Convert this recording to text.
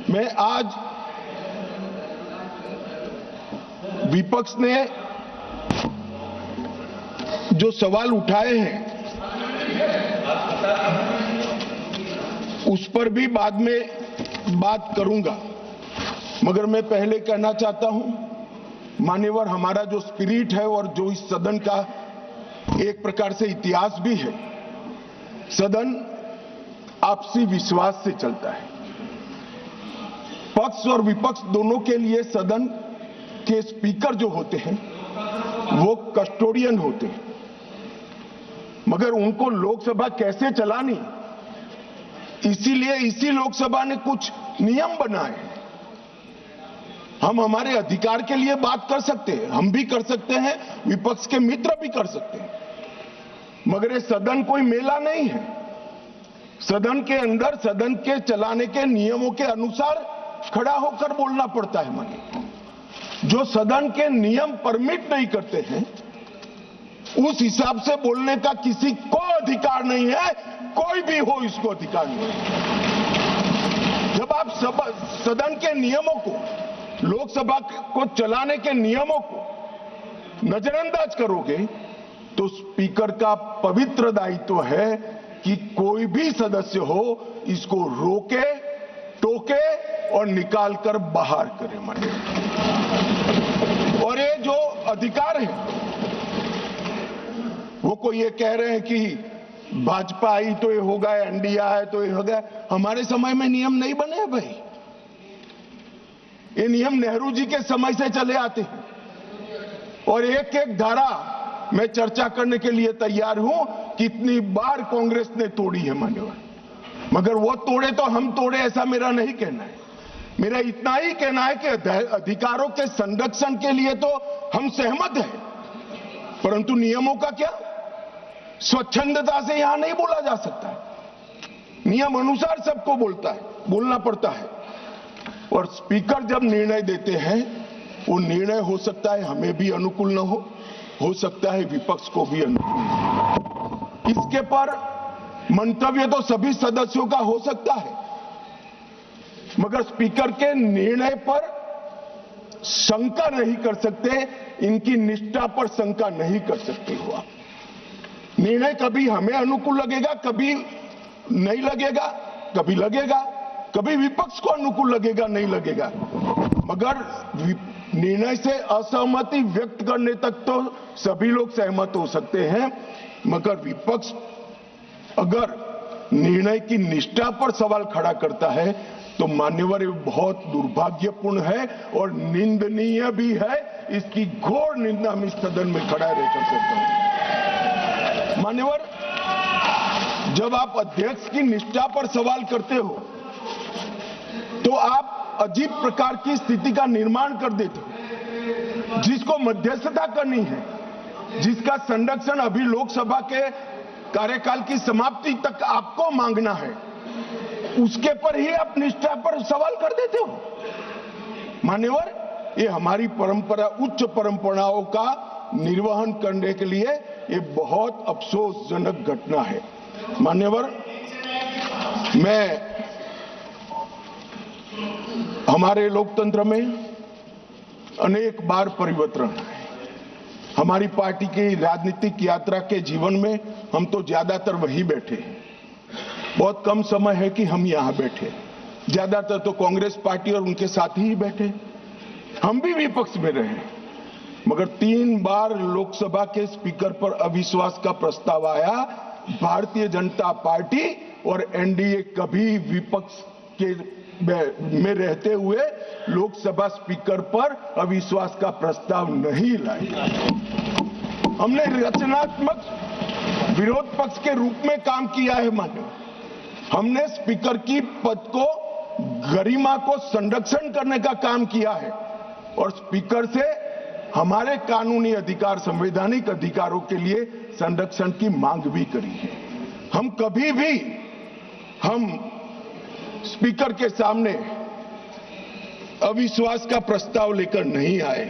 मैं आज विपक्ष ने जो सवाल उठाए हैं उस पर भी बाद में बात करूंगा, मगर मैं पहले कहना चाहता हूं मान्यवर, हमारा जो स्पिरिट है और जो इस सदन का एक प्रकार से इतिहास भी है, सदन आपसी विश्वास से चलता है। पक्ष और विपक्ष दोनों के लिए सदन के स्पीकर जो होते हैं वो कस्टोडियन होते हैं, मगर उनको लोकसभा कैसे चलानी, इसीलिए इसी लोकसभा ने कुछ नियम बनाए हैं। हम हमारे अधिकार के लिए बात कर सकते हैं, हम भी कर सकते हैं, विपक्ष के मित्र भी कर सकते हैं, मगर ये सदन कोई मेला नहीं है। सदन के अंदर सदन के चलाने के नियमों के अनुसार खड़ा होकर बोलना पड़ता है। मानिए जो सदन के नियम परमिट नहीं करते हैं उस हिसाब से बोलने का किसी को अधिकार नहीं है, कोई भी हो इसको अधिकार नहीं है। जब आप सदन के नियमों को, लोकसभा को चलाने के नियमों को नजरअंदाज करोगे तो स्पीकर का पवित्र दायित्व है कि कोई भी सदस्य हो इसको रोके, टोके और निकालकर बाहर करे। माने और ये जो अधिकार है वो कोई ये कह रहे हैं कि भाजपा आई तो ये होगा, एनडीए आए तो ये होगा। हमारे समय में नियम नहीं बने हैं भाई, ये नियम नेहरू जी के समय से चले आते हैं और एक एक धारा मैं चर्चा करने के लिए तैयार हूं। कितनी बार कांग्रेस ने तोड़ी है मान्यवर, मगर वो तोड़े तो हम तोड़े ऐसा मेरा नहीं कहना है। मेरा इतना ही कहना है कि अधिकारों के संरक्षण के लिए तो हम सहमत हैं, परंतु नियमों का क्या, स्वच्छंदता से यहां नहीं बोला जा सकता है। नियम अनुसार सबको बोलना पड़ता है। और स्पीकर जब निर्णय देते हैं वो निर्णय हो सकता है हमें भी अनुकूल न हो सकता है विपक्ष को भी अनुकूल न हो। इसके पर मंतव्य तो सभी सदस्यों का हो सकता है, मगर स्पीकर के निर्णय पर शंका नहीं कर सकते, इनकी निष्ठा पर शंका नहीं कर सकते हो आप। निर्णय कभी हमें अनुकूल लगेगा, कभी नहीं लगेगा, कभी लगेगा, कभी विपक्ष को अनुकूल लगेगा, नहीं लगेगा, मगर निर्णय से असहमति व्यक्त करने तक तो सभी लोग सहमत हो सकते हैं। मगर विपक्ष अगर निर्णय की निष्ठा पर सवाल खड़ा करता है तो मान्यवर ये बहुत दुर्भाग्यपूर्ण है और निंदनीय भी है। इसकी घोर निंदा हम इस सदन में खड़ा रहकर करते हैं। मान्यवर, जब आप अध्यक्ष की निष्ठा पर सवाल करते हो तो आप अजीब प्रकार की स्थिति का निर्माण कर देते हो। जिसको मध्यस्थता करनी है, जिसका संरक्षण अभी लोकसभा के कार्यकाल की समाप्ति तक आपको मांगना है, उसके पर ही आप निष्ठा पर सवाल कर देते हो। मान्यवर, ये हमारी परंपरा, उच्च परंपराओं का निर्वहन करने के लिए ये बहुत अफसोसजनक घटना है। मान्यवर, मैं हमारे लोकतंत्र में अनेक बार परिवर्तन है। हमारी पार्टी की राजनीतिक यात्रा के जीवन में हम तो ज्यादातर वहीं बैठे हैं। बहुत कम समय है कि हम यहां बैठे, ज्यादातर तो कांग्रेस पार्टी और उनके साथी ही बैठे। हम भी विपक्ष में रहे, मगर 3 बार लोकसभा के स्पीकर पर अविश्वास का प्रस्ताव आया। भारतीय जनता पार्टी और एनडीए कभी विपक्ष के में रहते हुए लोकसभा स्पीकर पर अविश्वास का प्रस्ताव नहीं लाया। हमने रचनात्मक विरोध पक्ष के रूप में काम किया है। मानो हमने स्पीकर की पद को, गरिमा को संरक्षण करने का काम किया है और स्पीकर से हमारे कानूनी अधिकार, संवैधानिक अधिकारों के लिए संरक्षण की मांग भी करी है। हम कभी भी स्पीकर के सामने अविश्वास का प्रस्ताव लेकर नहीं आए।